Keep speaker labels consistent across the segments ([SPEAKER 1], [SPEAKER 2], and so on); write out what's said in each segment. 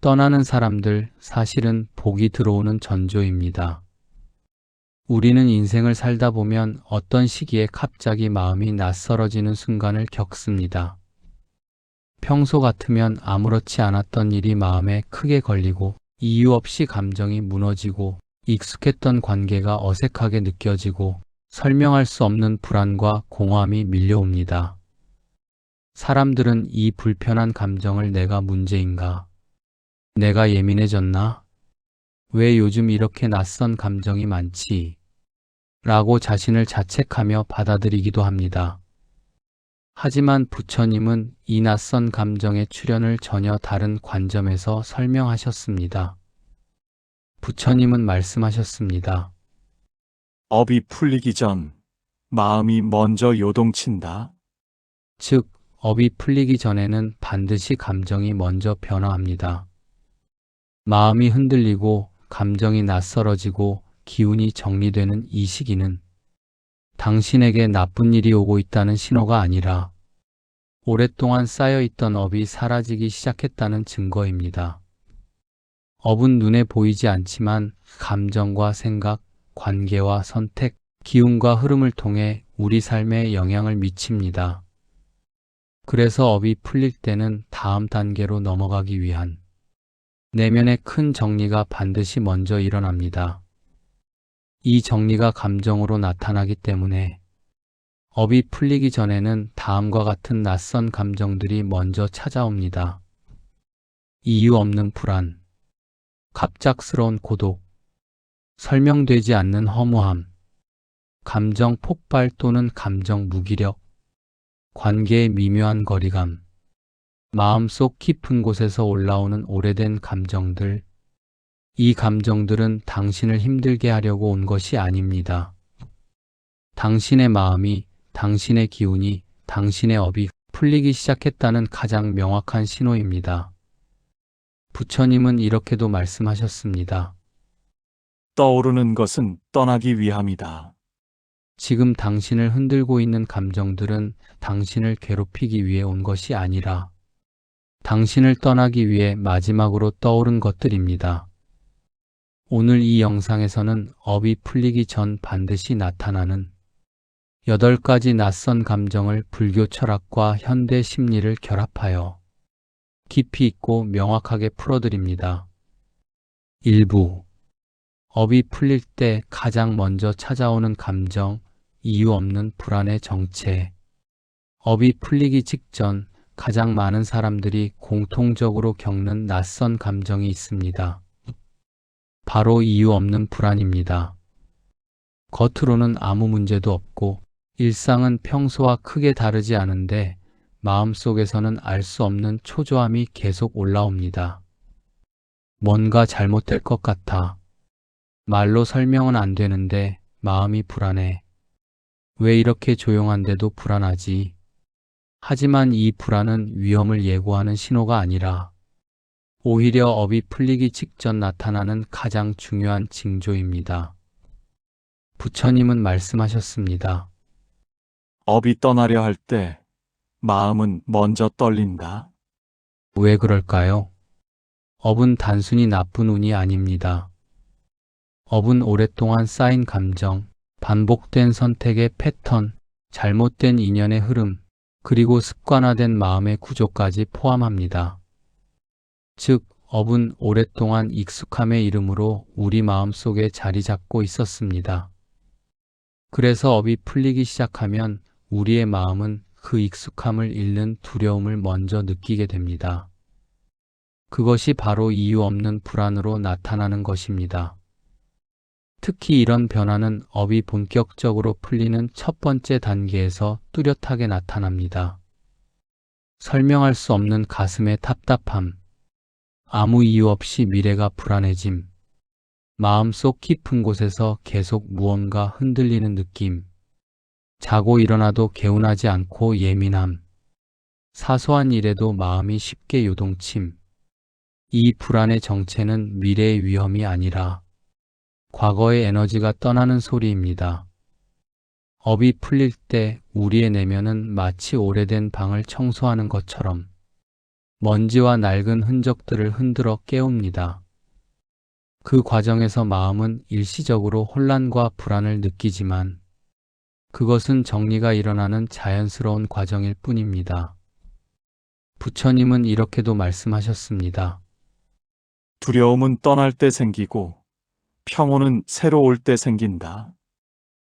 [SPEAKER 1] 떠나는 사람들, 사실은 복이 들어오는 전조입니다. 우리는 인생을 살다 보면 어떤 시기에 갑자기 마음이 낯설어지는 순간을 겪습니다. 평소 같으면 아무렇지 않았던 일이 마음에 크게 걸리고 이유 없이 감정이 무너지고 익숙했던 관계가 어색하게 느껴지고 설명할 수 없는 불안과 공허함이 밀려옵니다. 사람들은 이 불편한 감정을 내가 문제인가? 내가 예민해졌나? 왜 요즘 이렇게 낯선 감정이 많지? 라고 자신을 자책하며 받아들이기도 합니다. 하지만 부처님은 이 낯선 감정의 출현을 전혀 다른 관점에서 설명하셨습니다. 부처님은 말씀하셨습니다.
[SPEAKER 2] 업이 풀리기 전 마음이 먼저 요동친다.
[SPEAKER 1] 즉, 업이 풀리기 전에는 반드시 감정이 먼저 변화합니다. 마음이 흔들리고 감정이 낯설어지고 기운이 정리되는 이 시기는 당신에게 나쁜 일이 오고 있다는 신호가 아니라 오랫동안 쌓여있던 업이 사라지기 시작했다는 증거입니다. 업은 눈에 보이지 않지만 감정과 생각, 관계와 선택, 기운과 흐름을 통해 우리 삶에 영향을 미칩니다. 그래서 업이 풀릴 때는 다음 단계로 넘어가기 위한 내면의 큰 정리가 반드시 먼저 일어납니다. 이 정리가 감정으로 나타나기 때문에 업이 풀리기 전에는 다음과 같은 낯선 감정들이 먼저 찾아옵니다. 이유 없는 불안, 갑작스러운 고독, 설명되지 않는 허무함, 감정 폭발 또는 감정 무기력, 관계의 미묘한 거리감, 마음속 깊은 곳에서 올라오는 오래된 감정들, 이 감정들은 당신을 힘들게 하려고 온 것이 아닙니다. 당신의 마음이, 당신의 기운이, 당신의 업이 풀리기 시작했다는 가장 명확한 신호입니다. 부처님은 이렇게도 말씀하셨습니다.
[SPEAKER 2] 떠오르는 것은 떠나기 위함이다.
[SPEAKER 1] 지금 당신을 흔들고 있는 감정들은 당신을 괴롭히기 위해 온 것이 아니라 당신을 떠나기 위해 마지막으로 떠오른 것들입니다. 오늘 이 영상에서는 업이 풀리기 전 반드시 나타나는 8가지 낯선 감정을 불교 철학과 현대 심리를 결합하여 깊이 있고 명확하게 풀어드립니다. 1부. 업이 풀릴 때 가장 먼저 찾아오는 감정, 이유 없는 불안의 정체. 업이 풀리기 직전 가장 많은 사람들이 공통적으로 겪는 낯선 감정이 있습니다. 바로 이유 없는 불안입니다. 겉으로는 아무 문제도 없고 일상은 평소와 크게 다르지 않은데 마음속에서는 알 수 없는 초조함이 계속 올라옵니다. 뭔가 잘못될 것 같아. 말로 설명은 안 되는데 마음이 불안해. 왜 이렇게 조용한데도 불안하지? 하지만 이 불안은 위험을 예고하는 신호가 아니라 오히려 업이 풀리기 직전 나타나는 가장 중요한 징조입니다. 부처님은 말씀하셨습니다.
[SPEAKER 2] 업이 떠나려 할 때 마음은 먼저 떨린다.
[SPEAKER 1] 왜 그럴까요? 업은 단순히 나쁜 운이 아닙니다. 업은 오랫동안 쌓인 감정, 반복된 선택의 패턴, 잘못된 인연의 흐름, 그리고 습관화된 마음의 구조까지 포함합니다. 즉, 업은 오랫동안 익숙함의 이름으로 우리 마음 속에 자리 잡고 있었습니다. 그래서 업이 풀리기 시작하면 우리의 마음은 그 익숙함을 잃는 두려움을 먼저 느끼게 됩니다. 그것이 바로 이유 없는 불안으로 나타나는 것입니다. 특히 이런 변화는 업이 본격적으로 풀리는 첫 번째 단계에서 뚜렷하게 나타납니다. 설명할 수 없는 가슴의 답답함, 아무 이유 없이 미래가 불안해짐, 마음속 깊은 곳에서 계속 무언가 흔들리는 느낌, 자고 일어나도 개운하지 않고 예민함, 사소한 일에도 마음이 쉽게 요동침. 이 불안의 정체는 미래의 위험이 아니라 과거의 에너지가 떠나는 소리입니다. 업이 풀릴 때 우리의 내면은 마치 오래된 방을 청소하는 것처럼 먼지와 낡은 흔적들을 흔들어 깨웁니다. 그 과정에서 마음은 일시적으로 혼란과 불안을 느끼지만 그것은 정리가 일어나는 자연스러운 과정일 뿐입니다. 부처님은 이렇게도 말씀하셨습니다.
[SPEAKER 2] 두려움은 떠날 때 생기고 평온은 새로 올 때 생긴다.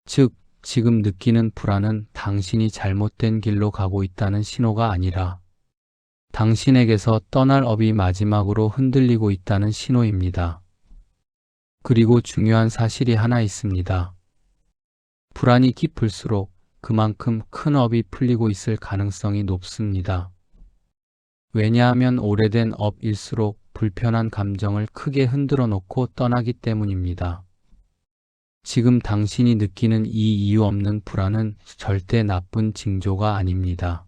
[SPEAKER 1] 즉, 지금 느끼는 불안은 당신이 잘못된 길로 가고 있다는 신호가 아니라 당신에게서 떠날 업이 마지막으로 흔들리고 있다는 신호입니다. 그리고 중요한 사실이 하나 있습니다. 불안이 깊을수록 그만큼 큰 업이 풀리고 있을 가능성이 높습니다. 왜냐하면 오래된 업일수록 불편한 감정을 크게 흔들어 놓고 떠나기 때문입니다. 지금 당신이 느끼는 이 이유 없는 불안은 절대 나쁜 징조가 아닙니다.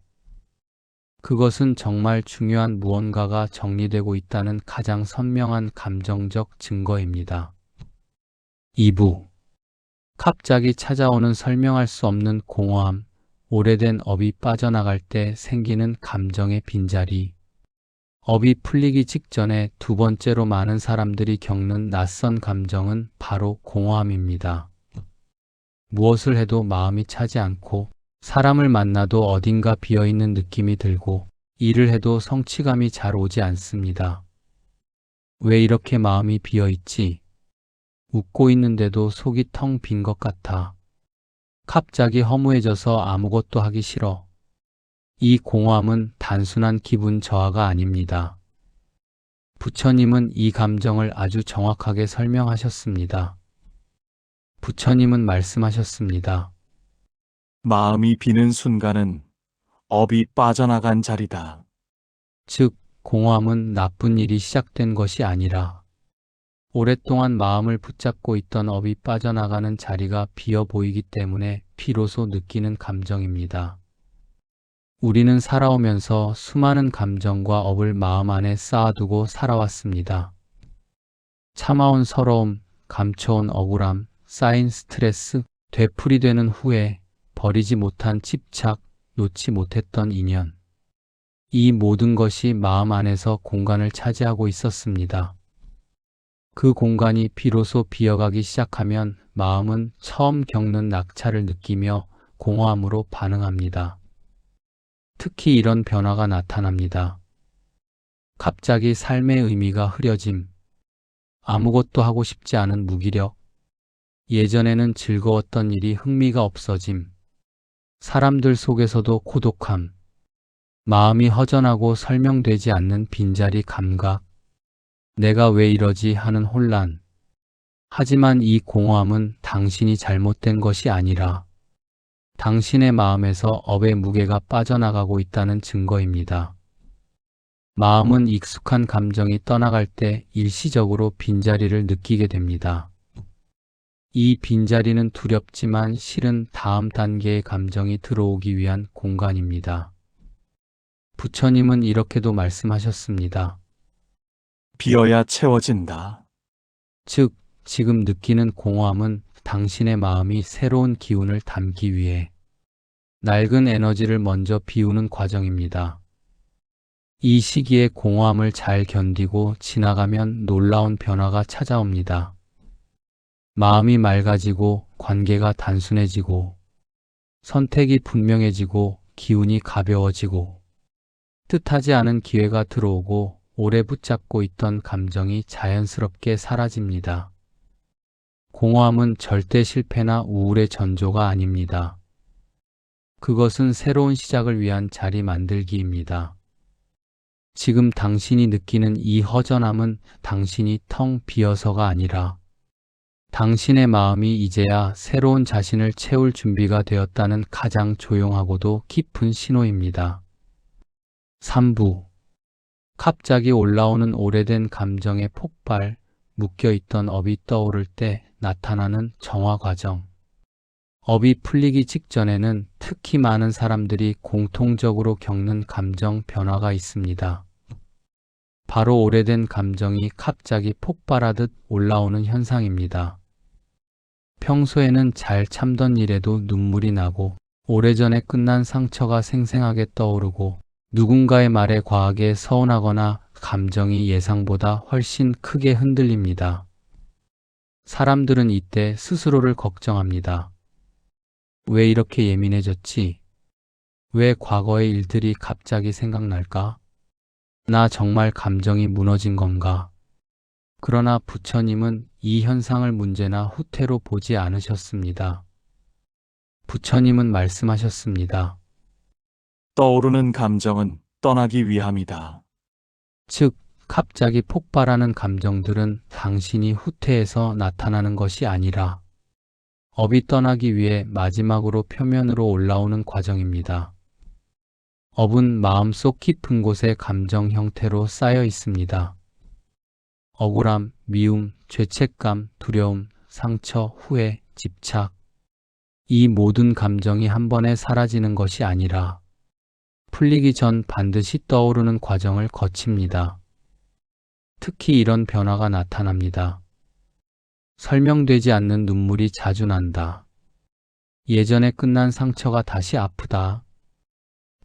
[SPEAKER 1] 그것은 정말 중요한 무언가가 정리되고 있다는 가장 선명한 감정적 증거입니다. 2부. 갑자기 찾아오는 설명할 수 없는 공허함, 오래된 업이 빠져나갈 때 생기는 감정의 빈자리. 업이 풀리기 직전에 두 번째로 많은 사람들이 겪는 낯선 감정은 바로 공허함입니다. 무엇을 해도 마음이 차지 않고, 사람을 만나도 어딘가 비어있는 느낌이 들고, 일을 해도 성취감이 잘 오지 않습니다. 왜 이렇게 마음이 비어있지? 웃고 있는데도 속이 텅 빈 것 같아. 갑자기 허무해져서 아무것도 하기 싫어. 이 공허함은 단순한 기분 저하가 아닙니다. 부처님은 이 감정을 아주 정확하게 설명하셨습니다. 부처님은 말씀하셨습니다.
[SPEAKER 2] 마음이 비는 순간은 업이 빠져나간 자리다.
[SPEAKER 1] 즉, 공허함은 나쁜 일이 시작된 것이 아니라 오랫동안 마음을 붙잡고 있던 업이 빠져나가는 자리가 비어 보이기 때문에 비로소 느끼는 감정입니다. 우리는 살아오면서 수많은 감정과 업을 마음 안에 쌓아두고 살아왔습니다. 참아온 서러움, 감춰온 억울함, 쌓인 스트레스, 되풀이되는 후회, 버리지 못한 집착, 놓지 못했던 인연. 이 모든 것이 마음 안에서 공간을 차지하고 있었습니다. 그 공간이 비로소 비어가기 시작하면 마음은 처음 겪는 낙차를 느끼며 공허함으로 반응합니다. 특히 이런 변화가 나타납니다. 갑자기 삶의 의미가 흐려짐, 아무것도 하고 싶지 않은 무기력, 예전에는 즐거웠던 일이 흥미가 없어짐, 사람들 속에서도 고독함, 마음이 허전하고 설명되지 않는 빈자리 감각, 내가 왜 이러지 하는 혼란. 하지만 이 공허함은 당신이 잘못된 것이 아니라 당신의 마음에서 업의 무게가 빠져나가고 있다는 증거입니다. 마음은 익숙한 감정이 떠나갈 때 일시적으로 빈자리를 느끼게 됩니다. 이 빈자리는 두렵지만 실은 다음 단계의 감정이 들어오기 위한 공간입니다. 부처님은 이렇게도 말씀하셨습니다.
[SPEAKER 2] 비어야 채워진다.
[SPEAKER 1] 즉, 지금 느끼는 공허함은 당신의 마음이 새로운 기운을 담기 위해 낡은 에너지를 먼저 비우는 과정입니다. 이 시기에 공허함을 잘 견디고 지나가면 놀라운 변화가 찾아옵니다. 마음이 맑아지고 관계가 단순해지고 선택이 분명해지고 기운이 가벼워지고 뜻하지 않은 기회가 들어오고 오래 붙잡고 있던 감정이 자연스럽게 사라집니다. 공허함은 절대 실패나 우울의 전조가 아닙니다. 그것은 새로운 시작을 위한 자리 만들기입니다. 지금 당신이 느끼는 이 허전함은 당신이 텅 비어서가 아니라 당신의 마음이 이제야 새로운 자신을 채울 준비가 되었다는 가장 조용하고도 깊은 신호입니다. 3부. 갑자기 올라오는 오래된 감정의 폭발, 묶여있던 업이 떠오를 때 나타나는 정화 과정. 업이 풀리기 직전에는 특히 많은 사람들이 공통적으로 겪는 감정 변화가 있습니다. 바로 오래된 감정이 갑자기 폭발하듯 올라오는 현상입니다. 평소에는 잘 참던 일에도 눈물이 나고 오래전에 끝난 상처가 생생하게 떠오르고 누군가의 말에 과하게 서운하거나 감정이 예상보다 훨씬 크게 흔들립니다. 사람들은 이때 스스로를 걱정합니다. 왜 이렇게 예민해졌지? 왜 과거의 일들이 갑자기 생각날까? 나 정말 감정이 무너진 건가? 그러나 부처님은 이 현상을 문제나 후퇴로 보지 않으셨습니다. 부처님은 말씀하셨습니다.
[SPEAKER 2] 떠오르는 감정은 떠나기 위함이다.
[SPEAKER 1] 즉, 갑자기 폭발하는 감정들은 당신이 후퇴해서 나타나는 것이 아니라 업이 떠나기 위해 마지막으로 표면으로 올라오는 과정입니다. 업은 마음속 깊은 곳의 감정 형태로 쌓여 있습니다. 억울함, 미움, 죄책감, 두려움, 상처, 후회, 집착. 이 모든 감정이 한 번에 사라지는 것이 아니라 풀리기 전 반드시 떠오르는 과정을 거칩니다. 특히 이런 변화가 나타납니다. 설명되지 않는 눈물이 자주 난다. 예전에 끝난 상처가 다시 아프다.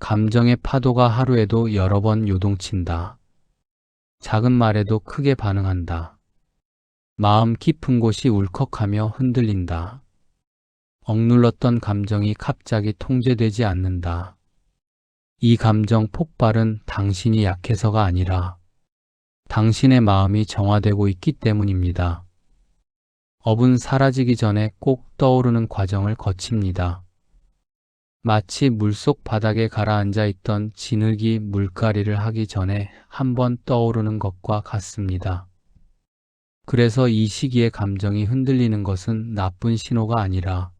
[SPEAKER 1] 감정의 파도가 하루에도 여러 번 요동친다. 작은 말에도 크게 반응한다. 마음 깊은 곳이 울컥하며 흔들린다. 억눌렀던 감정이 갑자기 통제되지 않는다. 이 감정 폭발은 당신이 약해서가 아니라 당신의 마음이 정화되고 있기 때문입니다. 업은 사라지기 전에 꼭 떠오르는 과정을 거칩니다. 마치 물속 바닥에 가라앉아 있던 진흙이 물갈이를 하기 전에 한번 떠오르는 것과 같습니다. 그래서 이 시기에 감정이 흔들리는 것은 나쁜 신호가 아니라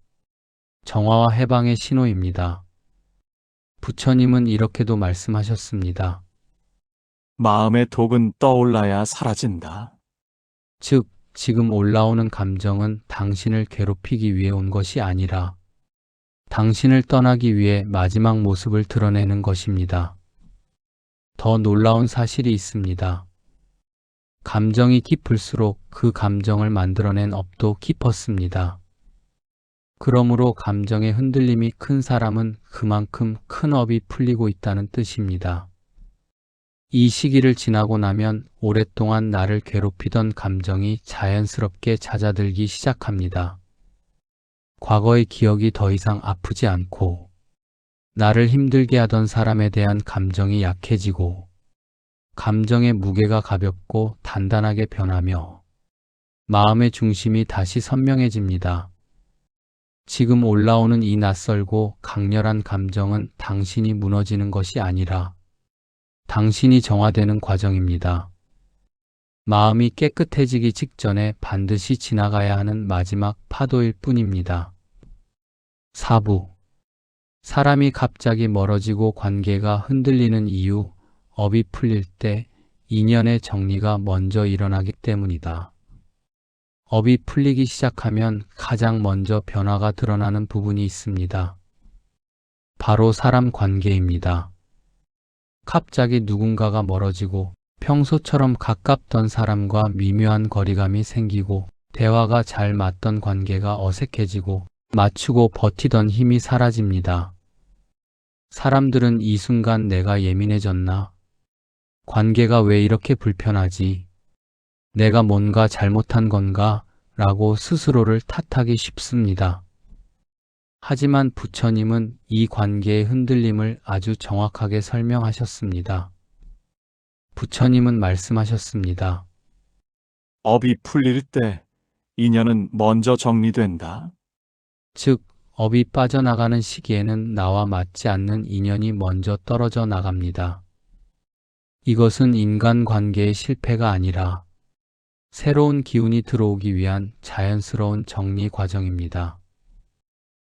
[SPEAKER 1] 정화와 해방의 신호입니다. 부처님은 이렇게도 말씀하셨습니다.
[SPEAKER 2] 마음의 독은 떠올라야 사라진다.
[SPEAKER 1] 즉, 지금 올라오는 감정은 당신을 괴롭히기 위해 온 것이 아니라 당신을 떠나기 위해 마지막 모습을 드러내는 것입니다. 더 놀라운 사실이 있습니다. 감정이 깊을수록 그 감정을 만들어낸 업도 깊었습니다. 그러므로 감정의 흔들림이 큰 사람은 그만큼 큰 업이 풀리고 있다는 뜻입니다. 이 시기를 지나고 나면 오랫동안 나를 괴롭히던 감정이 자연스럽게 잦아들기 시작합니다. 과거의 기억이 더 이상 아프지 않고 나를 힘들게 하던 사람에 대한 감정이 약해지고 감정의 무게가 가볍고 단단하게 변하며 마음의 중심이 다시 선명해집니다. 지금 올라오는 이 낯설고 강렬한 감정은 당신이 무너지는 것이 아니라 당신이 정화되는 과정입니다. 마음이 깨끗해지기 직전에 반드시 지나가야 하는 마지막 파도일 뿐입니다. 4부. 사람이 갑자기 멀어지고 관계가 흔들리는 이유, 업이 풀릴 때 인연의 정리가 먼저 일어나기 때문이다. 업이 풀리기 시작하면 가장 먼저 변화가 드러나는 부분이 있습니다. 바로 사람 관계입니다. 갑자기 누군가가 멀어지고 평소처럼 가깝던 사람과 미묘한 거리감이 생기고 대화가 잘 맞던 관계가 어색해지고 맞추고 버티던 힘이 사라집니다. 사람들은 이 순간 내가 예민해졌나? 관계가 왜 이렇게 불편하지? 내가 뭔가 잘못한 건가? 라고 스스로를 탓하기 쉽습니다. 하지만 부처님은 이 관계의 흔들림을 아주 정확하게 설명하셨습니다. 부처님은 말씀하셨습니다.
[SPEAKER 2] 업이 풀릴 때 인연은 먼저 정리된다.
[SPEAKER 1] 즉, 업이 빠져나가는 시기에는 나와 맞지 않는 인연이 먼저 떨어져 나갑니다. 이것은 인간관계의 실패가 아니라 새로운 기운이 들어오기 위한 자연스러운 정리 과정입니다.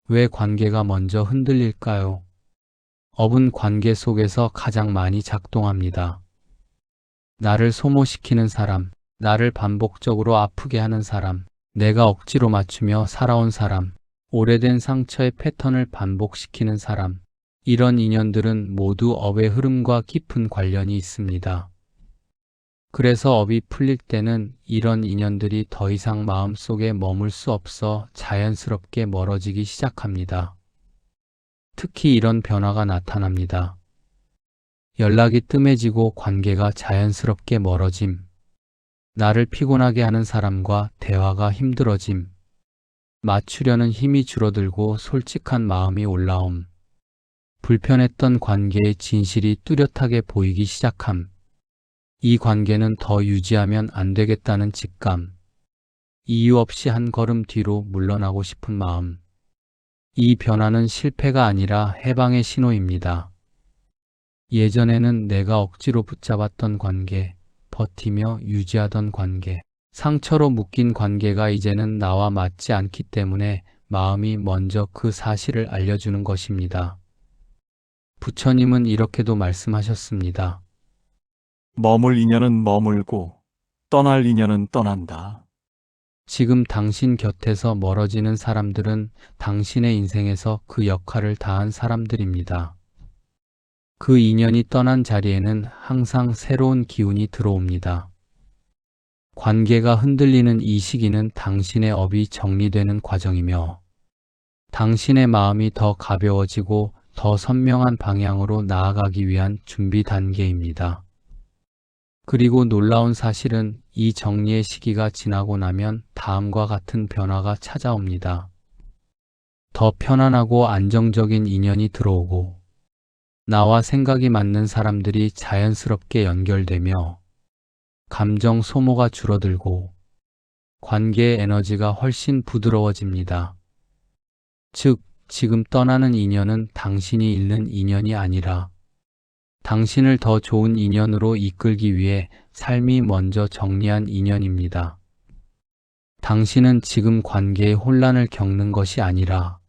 [SPEAKER 1] 왜 관계가 먼저 흔들릴까요? 업은 관계 속에서 가장 많이 작동합니다. 나를 소모시키는 사람, 나를 반복적으로 아프게 하는 사람, 내가 억지로 맞추며 살아온 사람, 오래된 상처의 패턴을 반복시키는 사람, 이런 인연들은 모두 업의 흐름과 깊은 관련이 있습니다. 그래서 업이 풀릴 때는 이런 인연들이 더 이상 마음속에 머물 수 없어 자연스럽게 멀어지기 시작합니다. 특히 이런 변화가 나타납니다. 연락이 뜸해지고 관계가 자연스럽게 멀어짐. 나를 피곤하게 하는 사람과 대화가 힘들어짐. 맞추려는 힘이 줄어들고 솔직한 마음이 올라옴. 불편했던 관계의 진실이 뚜렷하게 보이기 시작함. 이 관계는 더 유지하면 안 되겠다는 직감. 이유 없이 한 걸음 뒤로 물러나고 싶은 마음. 이 변화는 실패가 아니라 해방의 신호입니다. 예전에는 내가 억지로 붙잡았던 관계, 버티며 유지하던 관계, 상처로 묶인 관계가 이제는 나와 맞지 않기 때문에 마음이 먼저 그 사실을 알려주는 것입니다. 부처님은 이렇게도 말씀하셨습니다.
[SPEAKER 2] 머물 인연은 머물고 떠날 인연은 떠난다.
[SPEAKER 1] 지금 당신 곁에서 멀어지는 사람들은 당신의 인생에서 그 역할을 다한 사람들입니다. 그 인연이 떠난 자리에는 항상 새로운 기운이 들어옵니다. 관계가 흔들리는 이 시기는 당신의 업이 정리되는 과정이며 당신의 마음이 더 가벼워지고 더 선명한 방향으로 나아가기 위한 준비 단계입니다. 그리고 놀라운 사실은 이 정리의 시기가 지나고 나면 다음과 같은 변화가 찾아옵니다. 더 편안하고 안정적인 인연이 들어오고 나와 생각이 맞는 사람들이 자연스럽게 연결되며 감정 소모가 줄어들고 관계의 에너지가 훨씬 부드러워집니다. 즉, 지금 떠나는 인연은 당신이 잃는 인연이 아니라 당신을 더 좋은 인연으로 이끌기 위해 삶이 먼저 정리한 인연입니다. 당신은 지금 관계의 혼란을 겪는 것이 아니라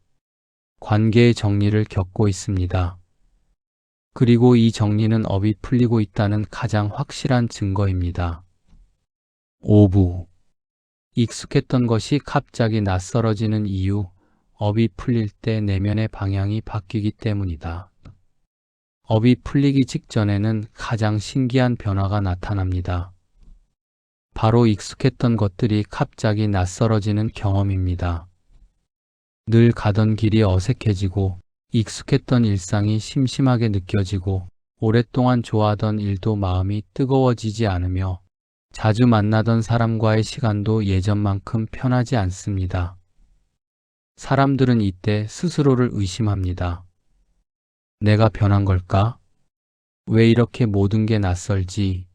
[SPEAKER 1] 관계의 정리를 겪고 있습니다. 그리고 이 정리는 업이 풀리고 있다는 가장 확실한 증거입니다. 5부. 익숙했던 것이 갑자기 낯설어지는 이유, 업이 풀릴 때 내면의 방향이 바뀌기 때문이다. 업이 풀리기 직전에는 가장 신기한 변화가 나타납니다. 바로 익숙했던 것들이 갑자기 낯설어지는 경험입니다. 늘 가던 길이 어색해지고 익숙했던 일상이 심심하게 느껴지고 오랫동안 좋아하던 일도 마음이 뜨거워지지 않으며 자주 만나던 사람과의 시간도 예전만큼 편하지 않습니다. 사람들은 이때 스스로를 의심합니다. 내가 변한 걸까? 왜 이렇게 모든 게 낯설지?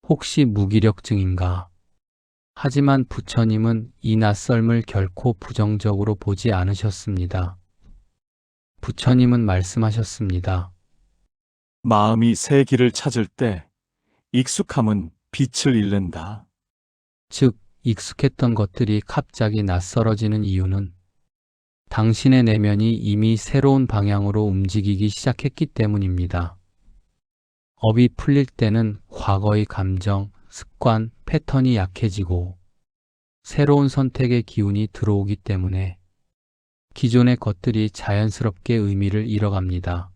[SPEAKER 1] 혹시 무기력증인가? 하지만 부처님은 이 낯설음을 결코 부정적으로 보지 않으셨습니다. 부처님은 말씀하셨습니다.
[SPEAKER 2] 마음이 새 길을 찾을 때 익숙함은 빛을 잃는다.
[SPEAKER 1] 즉, 익숙했던 것들이 갑자기 낯설어지는 이유는 당신의 내면이 이미 새로운 방향으로 움직이기 시작했기 때문입니다. 업이 풀릴 때는 과거의 감정, 습관, 패턴이 약해지고 새로운 선택의 기운이 들어오기 때문에 기존의 것들이 자연스럽게 의미를 잃어갑니다.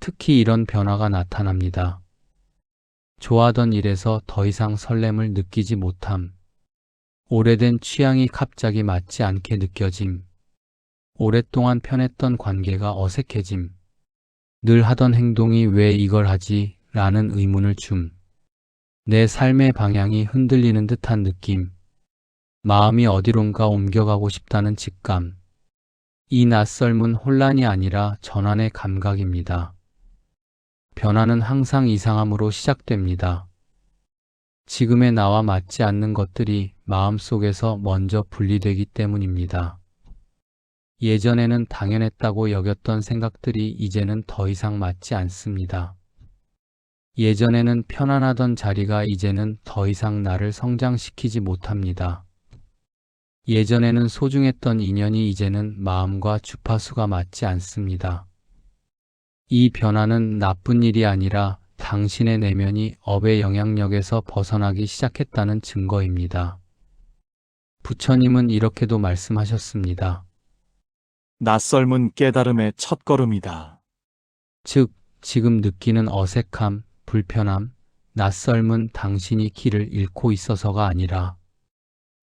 [SPEAKER 1] 특히 이런 변화가 나타납니다. 좋아하던 일에서 더 이상 설렘을 느끼지 못함. 오래된 취향이 갑자기 맞지 않게 느껴짐. 오랫동안 편했던 관계가 어색해짐. 늘 하던 행동이 왜 이걸 하지? 라는 의문을 줌. 내 삶의 방향이 흔들리는 듯한 느낌. 마음이 어디론가 옮겨가고 싶다는 직감. 이 낯설은 혼란이 아니라 전환의 감각입니다. 변화는 항상 이상함으로 시작됩니다. 지금의 나와 맞지 않는 것들이 마음속에서 먼저 분리되기 때문입니다. 예전에는 당연했다고 여겼던 생각들이 이제는 더 이상 맞지 않습니다. 예전에는 편안하던 자리가 이제는 더 이상 나를 성장시키지 못합니다. 예전에는 소중했던 인연이 이제는 마음과 주파수가 맞지 않습니다. 이 변화는 나쁜 일이 아니라 당신의 내면이 업의 영향력에서 벗어나기 시작했다는 증거입니다. 부처님은 이렇게도 말씀하셨습니다.
[SPEAKER 2] 낯설은 깨달음의 첫걸음이다.
[SPEAKER 1] 즉, 지금 느끼는 어색함, 불편함, 낯설은 당신이 길을 잃고 있어서가 아니라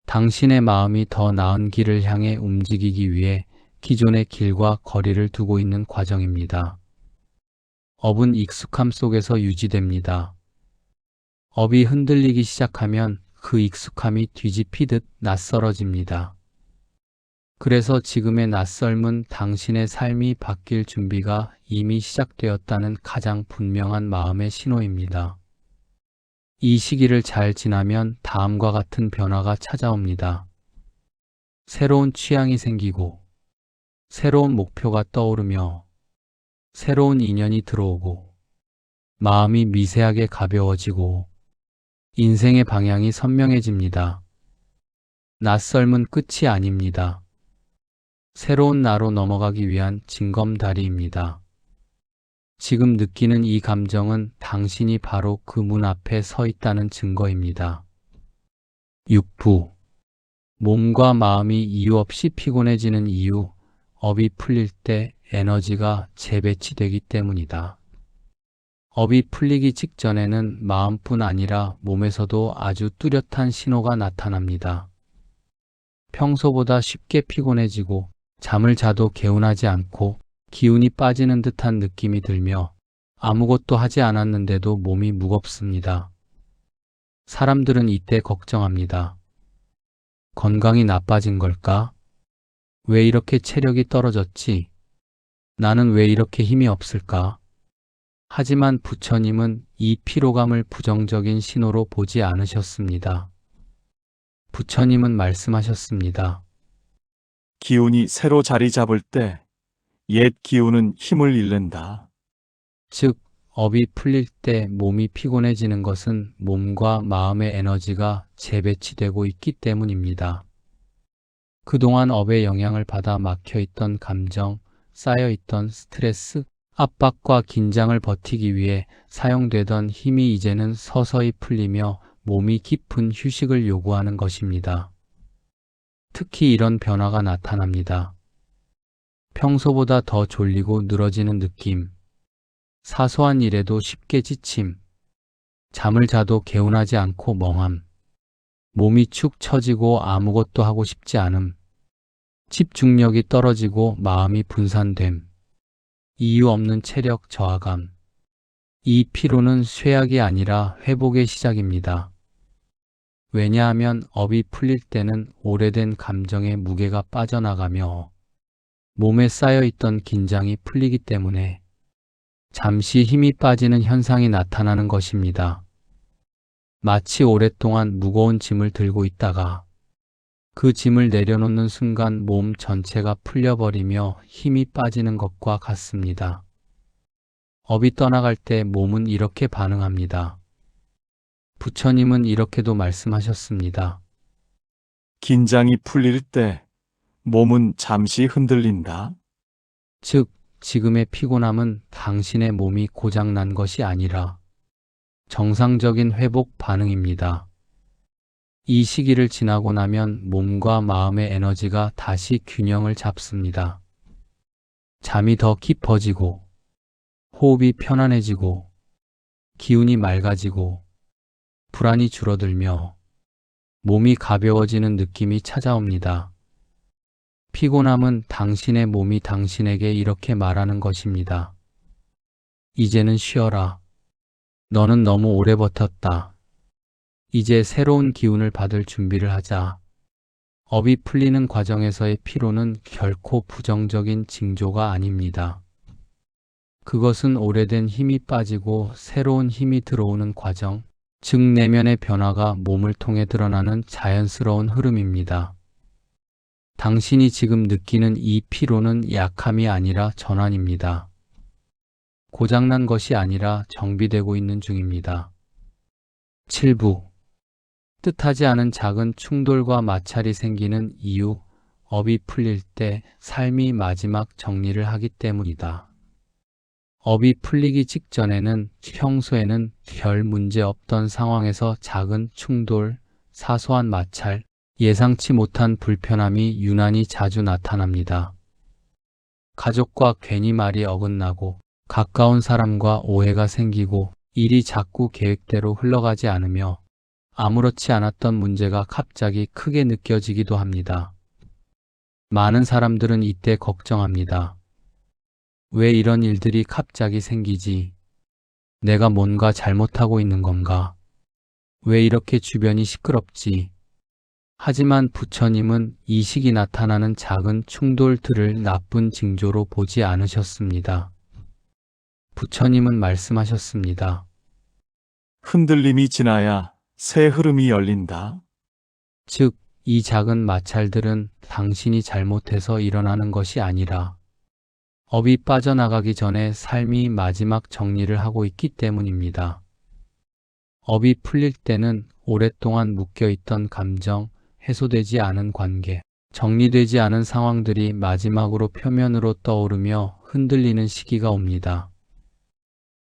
[SPEAKER 1] 당신의 마음이 더 나은 길을 향해 움직이기 위해 기존의 길과 거리를 두고 있는 과정입니다. 업은 익숙함 속에서 유지됩니다. 업이 흔들리기 시작하면 그 익숙함이 뒤집히듯 낯설어집니다. 그래서 지금의 낯설음은 당신의 삶이 바뀔 준비가 이미 시작되었다는 가장 분명한 마음의 신호입니다. 이 시기를 잘 지나면 다음과 같은 변화가 찾아옵니다. 새로운 취향이 생기고, 새로운 목표가 떠오르며, 새로운 인연이 들어오고, 마음이 미세하게 가벼워지고, 인생의 방향이 선명해집니다. 낯설음은 끝이 아닙니다. 새로운 나로 넘어가기 위한 징검다리입니다. 지금 느끼는 이 감정은 당신이 바로 그 문 앞에 서 있다는 증거입니다. 6부. 몸과 마음이 이유 없이 피곤해지는 이유, 업이 풀릴 때 에너지가 재배치되기 때문이다. 업이 풀리기 직전에는 마음뿐 아니라 몸에서도 아주 뚜렷한 신호가 나타납니다. 평소보다 쉽게 피곤해지고 잠을 자도 개운하지 않고 기운이 빠지는 듯한 느낌이 들며 아무것도 하지 않았는데도 몸이 무겁습니다. 사람들은 이때 걱정합니다. 건강이 나빠진 걸까? 왜 이렇게 체력이 떨어졌지? 나는 왜 이렇게 힘이 없을까? 하지만 부처님은 이 피로감을 부정적인 신호로 보지 않으셨습니다. 부처님은 말씀하셨습니다.
[SPEAKER 2] 기운이 새로 자리 잡을 때 옛 기운은 힘을 잃는다.
[SPEAKER 1] 즉, 업이 풀릴 때 몸이 피곤해지는 것은 몸과 마음의 에너지가 재배치되고 있기 때문입니다. 그동안 업의 영향을 받아 막혀있던 감정, 쌓여있던 스트레스, 압박과 긴장을 버티기 위해 사용되던 힘이 이제는 서서히 풀리며 몸이 깊은 휴식을 요구하는 것입니다. 특히 이런 변화가 나타납니다. 평소보다 더 졸리고 늘어지는 느낌, 사소한 일에도 쉽게 지침, 잠을 자도 개운하지 않고 멍함, 몸이 축 처지고 아무것도 하고 싶지 않음, 집중력이 떨어지고 마음이 분산됨, 이유 없는 체력 저하감. 이 피로는 쇠약이 아니라 회복의 시작입니다. 왜냐하면 업이 풀릴 때는 오래된 감정의 무게가 빠져나가며 몸에 쌓여있던 긴장이 풀리기 때문에 잠시 힘이 빠지는 현상이 나타나는 것입니다. 마치 오랫동안 무거운 짐을 들고 있다가 그 짐을 내려놓는 순간 몸 전체가 풀려버리며 힘이 빠지는 것과 같습니다. 업이 떠나갈 때 몸은 이렇게 반응합니다. 부처님은 이렇게도 말씀하셨습니다.
[SPEAKER 2] 긴장이 풀릴 때 몸은 잠시 흔들린다.
[SPEAKER 1] 즉, 지금의 피곤함은 당신의 몸이 고장난 것이 아니라 정상적인 회복 반응입니다. 이 시기를 지나고 나면 몸과 마음의 에너지가 다시 균형을 잡습니다. 잠이 더 깊어지고, 호흡이 편안해지고, 기운이 맑아지고, 불안이 줄어들며 몸이 가벼워지는 느낌이 찾아옵니다. 피곤함은 당신의 몸이 당신에게 이렇게 말하는 것입니다. 이제는 쉬어라. 너는 너무 오래 버텼다. 이제 새로운 기운을 받을 준비를 하자. 업이 풀리는 과정에서의 피로는 결코 부정적인 징조가 아닙니다. 그것은 오래된 힘이 빠지고 새로운 힘이 들어오는 과정, 즉 내면의 변화가 몸을 통해 드러나는 자연스러운 흐름입니다. 당신이 지금 느끼는 이 피로는 약함이 아니라 전환입니다. 고장난 것이 아니라 정비되고 있는 중입니다. 7부. 뜻하지 않은 작은 충돌과 마찰이 생기는 이유, 업이 풀릴 때 삶이 마지막 정리를 하기 때문이다. 업이 풀리기 직전에는 평소에는 별 문제 없던 상황에서 작은 충돌, 사소한 마찰, 예상치 못한 불편함이 유난히 자주 나타납니다. 가족과 괜히 말이 어긋나고 가까운 사람과 오해가 생기고 일이 자꾸 계획대로 흘러가지 않으며 아무렇지 않았던 문제가 갑자기 크게 느껴지기도 합니다. 많은 사람들은 이때 걱정합니다. 왜 이런 일들이 갑자기 생기지? 내가 뭔가 잘못하고 있는 건가? 왜 이렇게 주변이 시끄럽지? 하지만 부처님은 이 시기 나타나는 작은 충돌들을 나쁜 징조로 보지 않으셨습니다. 부처님은 말씀하셨습니다.
[SPEAKER 2] 흔들림이 지나야 새 흐름이 열린다.
[SPEAKER 1] 즉, 이 작은 마찰들은 당신이 잘못해서 일어나는 것이 아니라 업이 빠져나가기 전에 삶이 마지막 정리를 하고 있기 때문입니다. 업이 풀릴 때는 오랫동안 묶여있던 감정, 해소되지 않은 관계, 정리되지 않은 상황들이 마지막으로 표면으로 떠오르며 흔들리는 시기가 옵니다.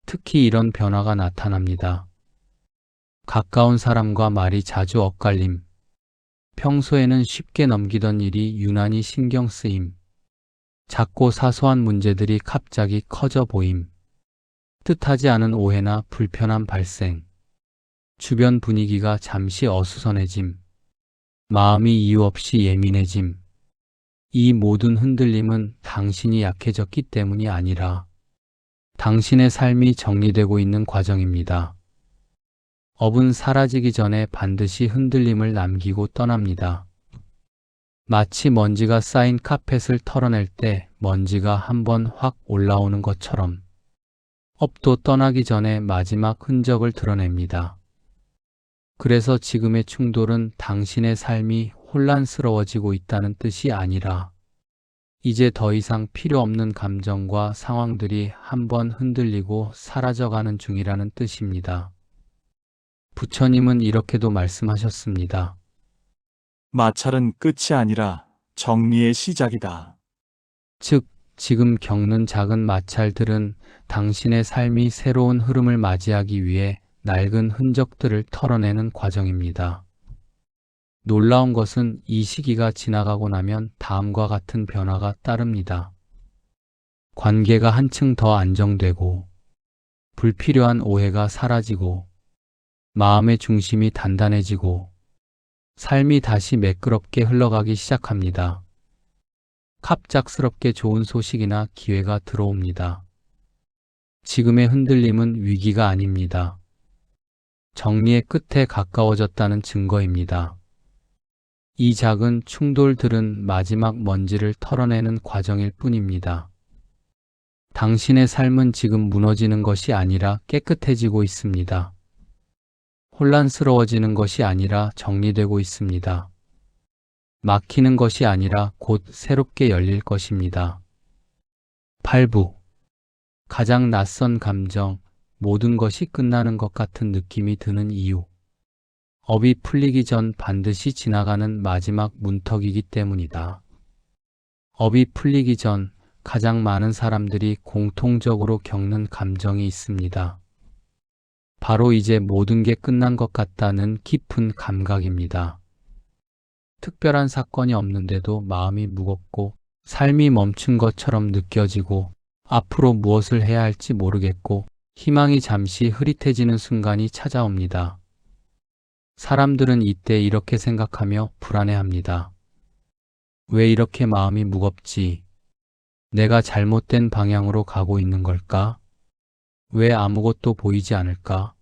[SPEAKER 1] 특히 이런 변화가 나타납니다. 가까운 사람과 말이 자주 엇갈림, 평소에는 쉽게 넘기던 일이 유난히 신경 쓰임, 작고 사소한 문제들이 갑자기 커져 보임, 뜻하지 않은 오해나 불편함 발생, 주변 분위기가 잠시 어수선해짐, 마음이 이유 없이 예민해짐. 이 모든 흔들림은 당신이 약해졌기 때문이 아니라 당신의 삶이 정리되고 있는 과정입니다. 업은 사라지기 전에 반드시 흔들림을 남기고 떠납니다. 마치 먼지가 쌓인 카펫을 털어낼 때 먼지가 한번 확 올라오는 것처럼 업도 떠나기 전에 마지막 흔적을 드러냅니다. 그래서 지금의 충돌은 당신의 삶이 혼란스러워지고 있다는 뜻이 아니라 이제 더 이상 필요 없는 감정과 상황들이 한번 흔들리고 사라져가는 중이라는 뜻입니다. 부처님은 이렇게도 말씀하셨습니다.
[SPEAKER 2] 마찰은 끝이 아니라 정리의 시작이다.
[SPEAKER 1] 즉, 지금 겪는 작은 마찰들은 당신의 삶이 새로운 흐름을 맞이하기 위해 낡은 흔적들을 털어내는 과정입니다. 놀라운 것은 이 시기가 지나가고 나면 다음과 같은 변화가 따릅니다. 관계가 한층 더 안정되고, 불필요한 오해가 사라지고, 마음의 중심이 단단해지고, 삶이 다시 매끄럽게 흘러가기 시작합니다. 갑작스럽게 좋은 소식이나 기회가 들어옵니다. 지금의 흔들림은 위기가 아닙니다. 정리의 끝에 가까워졌다는 증거입니다. 이 작은 충돌들은 마지막 먼지를 털어내는 과정일 뿐입니다. 당신의 삶은 지금 무너지는 것이 아니라 깨끗해지고 있습니다. 혼란스러워지는 것이 아니라 정리되고 있습니다. 막히는 것이 아니라 곧 새롭게 열릴 것입니다. 8부. 가장 낯선 감정, 모든 것이 끝나는 것 같은 느낌이 드는 이유. 업이 풀리기 전 반드시 지나가는 마지막 문턱이기 때문이다. 업이 풀리기 전 가장 많은 사람들이 공통적으로 겪는 감정이 있습니다. 바로 이제 모든 게 끝난 것 같다는 깊은 감각입니다. 특별한 사건이 없는데도 마음이 무겁고 삶이 멈춘 것처럼 느껴지고 앞으로 무엇을 해야 할지 모르겠고 희망이 잠시 흐릿해지는 순간이 찾아옵니다. 사람들은 이때 이렇게 생각하며 불안해합니다. 왜 이렇게 마음이 무겁지? 내가 잘못된 방향으로 가고 있는 걸까? 왜 아무것도 보이지 않을까?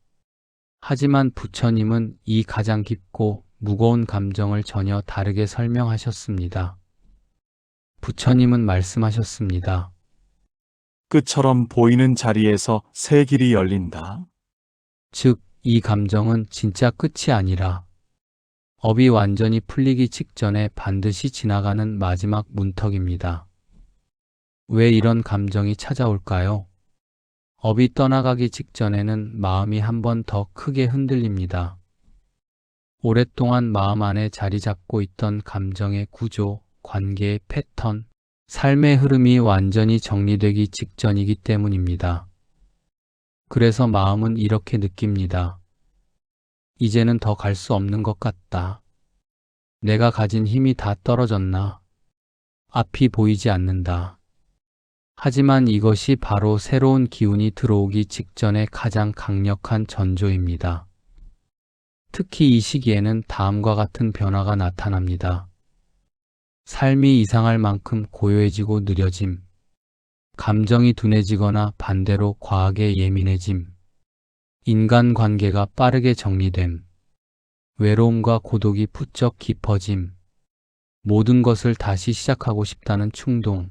[SPEAKER 1] 하지만 부처님은 이 가장 깊고 무거운 감정을 전혀 다르게 설명하셨습니다. 부처님은 말씀하셨습니다.
[SPEAKER 2] 끝처럼 보이는 자리에서 새 길이 열린다.
[SPEAKER 1] 즉, 이 감정은 진짜 끝이 아니라 업이 완전히 풀리기 직전에 반드시 지나가는 마지막 문턱입니다. 왜 이런 감정이 찾아올까요? 업이 떠나가기 직전에는 마음이 한 번 더 크게 흔들립니다. 오랫동안 마음 안에 자리 잡고 있던 감정의 구조, 관계의 패턴, 삶의 흐름이 완전히 정리되기 직전이기 때문입니다. 그래서 마음은 이렇게 느낍니다. 이제는 더 갈 수 없는 것 같다. 내가 가진 힘이 다 떨어졌나? 앞이 보이지 않는다. 하지만 이것이 바로 새로운 기운이 들어오기 직전의 가장 강력한 전조입니다. 특히 이 시기에는 다음과 같은 변화가 나타납니다. 삶이 이상할 만큼 고요해지고 느려짐, 감정이 둔해지거나 반대로 과하게 예민해짐, 인간관계가 빠르게 정리됨, 외로움과 고독이 부쩍 깊어짐, 모든 것을 다시 시작하고 싶다는 충동,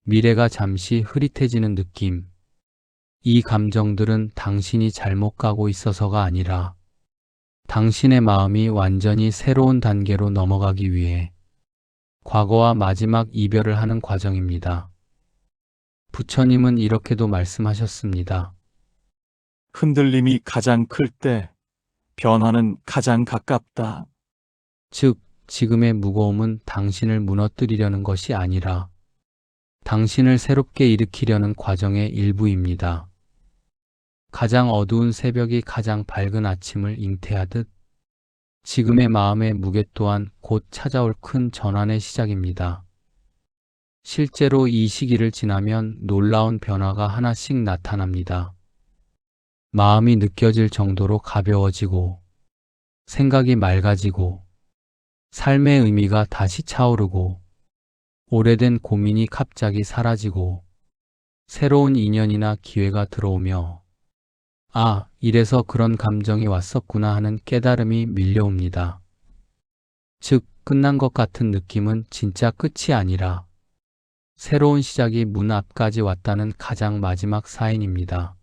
[SPEAKER 1] 미래가 잠시 흐릿해지는 느낌. 이 감정들은 당신이 잘못 가고 있어서가 아니라 당신의 마음이 완전히 새로운 단계로 넘어가기 위해 과거와 마지막 이별을 하는 과정입니다. 부처님은 이렇게도 말씀하셨습니다.
[SPEAKER 2] 흔들림이 가장 클 때 변화는 가장 가깝다.
[SPEAKER 1] 즉, 지금의 무거움은 당신을 무너뜨리려는 것이 아니라 당신을 새롭게 일으키려는 과정의 일부입니다. 가장 어두운 새벽이 가장 밝은 아침을 잉태하듯 지금의 마음의 무게 또한 곧 찾아올 큰 전환의 시작입니다. 실제로 이 시기를 지나면 놀라운 변화가 하나씩 나타납니다. 마음이 느껴질 정도로 가벼워지고, 생각이 맑아지고, 삶의 의미가 다시 차오르고, 오래된 고민이 갑자기 사라지고, 새로운 인연이나 기회가 들어오며, 아, 이래서 그런 감정이 왔었구나 하는 깨달음이 밀려옵니다. 즉, 끝난 것 같은 느낌은 진짜 끝이 아니라 새로운 시작이 문 앞까지 왔다는 가장 마지막 사인입니다.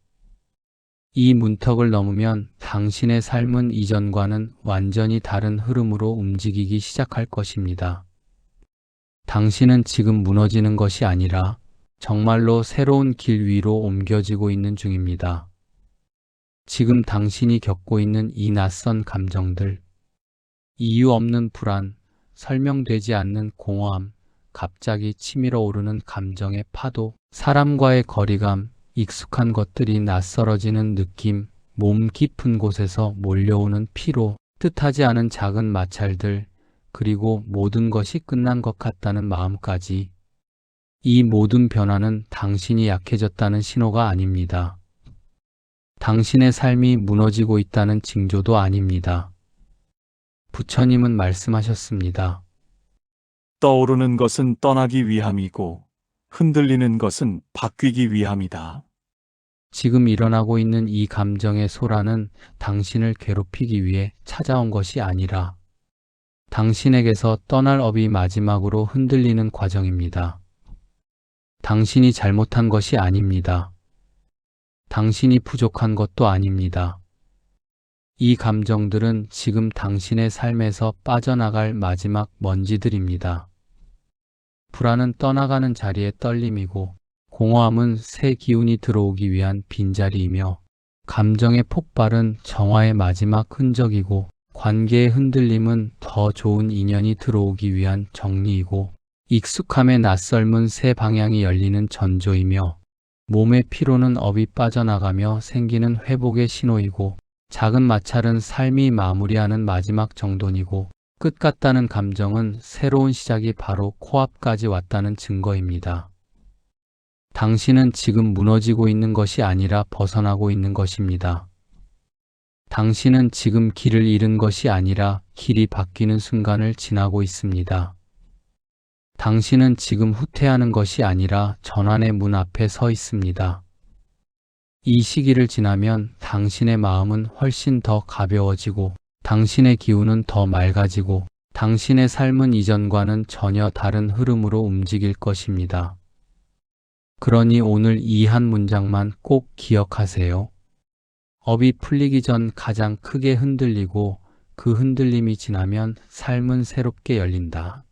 [SPEAKER 1] 이 문턱을 넘으면 당신의 삶은 이전과는 완전히 다른 흐름으로 움직이기 시작할 것입니다. 당신은 지금 무너지는 것이 아니라 정말로 새로운 길 위로 옮겨지고 있는 중입니다. 지금 당신이 겪고 있는 이 낯선 감정들, 이유 없는 불안, 설명되지 않는 공허함, 갑자기 치밀어 오르는 감정의 파도, 사람과의 거리감, 익숙한 것들이 낯설어지는 느낌, 몸 깊은 곳에서 몰려오는 피로, 뜻하지 않은 작은 마찰들, 그리고 모든 것이 끝난 것 같다는 마음까지. 이 모든 변화는 당신이 약해졌다는 신호가 아닙니다. 당신의 삶이 무너지고 있다는 징조도 아닙니다. 부처님은 말씀하셨습니다.
[SPEAKER 2] 떠오르는 것은 떠나기 위함이고 흔들리는 것은 바뀌기 위함이다.
[SPEAKER 1] 지금 일어나고 있는 이 감정의 소란은 당신을 괴롭히기 위해 찾아온 것이 아니라 당신에게서 떠날 업이 마지막으로 흔들리는 과정입니다. 당신이 잘못한 것이 아닙니다. 당신이 부족한 것도 아닙니다. 이 감정들은 지금 당신의 삶에서 빠져나갈 마지막 먼지들입니다. 불안은 떠나가는 자리의 떨림이고, 공허함은 새 기운이 들어오기 위한 빈자리이며, 감정의 폭발은 정화의 마지막 흔적이고, 관계의 흔들림은 더 좋은 인연이 들어오기 위한 정리이고, 익숙함의 낯설문 새 방향이 열리는 전조이며, 몸의 피로는 업이 빠져나가며 생기는 회복의 신호이고, 작은 마찰은 삶이 마무리하는 마지막 정돈이고, 끝 같다는 감정은 새로운 시작이 바로 코앞까지 왔다는 증거입니다. 당신은 지금 무너지고 있는 것이 아니라 벗어나고 있는 것입니다. 당신은 지금 길을 잃은 것이 아니라 길이 바뀌는 순간을 지나고 있습니다. 당신은 지금 후퇴하는 것이 아니라 전환의 문 앞에 서 있습니다. 이 시기를 지나면 당신의 마음은 훨씬 더 가벼워지고 당신의 기운은 더 맑아지고 당신의 삶은 이전과는 전혀 다른 흐름으로 움직일 것입니다. 그러니 오늘 이 한 문장만 꼭 기억하세요. 업이 풀리기 전 가장 크게 흔들리고 그 흔들림이 지나면 삶은 새롭게 열린다.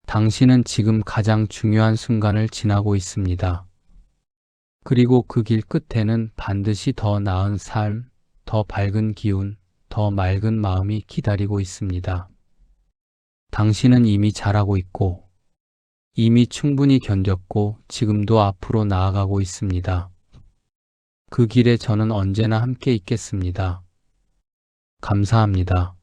[SPEAKER 1] 당신은 지금 가장 중요한 순간을 지나고 있습니다. 그리고 그 길 끝에는 반드시 더 나은 삶, 더 밝은 기운, 더 맑은 마음이 기다리고 있습니다. 당신은 이미 잘하고 있고, 이미 충분히 견뎠고, 지금도 앞으로 나아가고 있습니다. 그 길에 저는 언제나 함께 있겠습니다. 감사합니다.